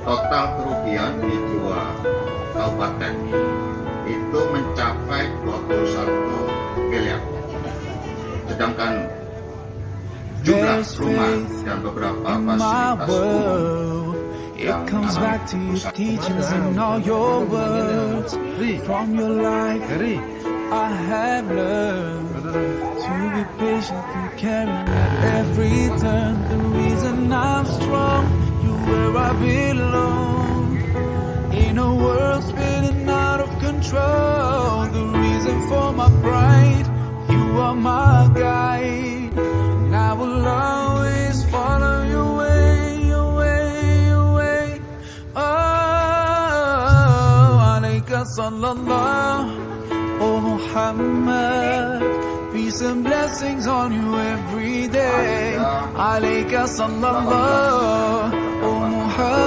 Total kerugian di dua kabupaten itu mencapai 21 miliar. Sedangkan jumlah rumah dan beberapa fasilitas umum yang mengalami kerusakan. I have learned to be patient and caring at every turn. The reason I'm strong, you're where I belong. In a world spinning out of control, the reason for my pride, you are my guide. And I will always follow your way, your way, your way. Oh, alayka sallallahu. Oh Muhammad, peace and blessings on you every day. Alayka sallallahu. Oh Muhammad.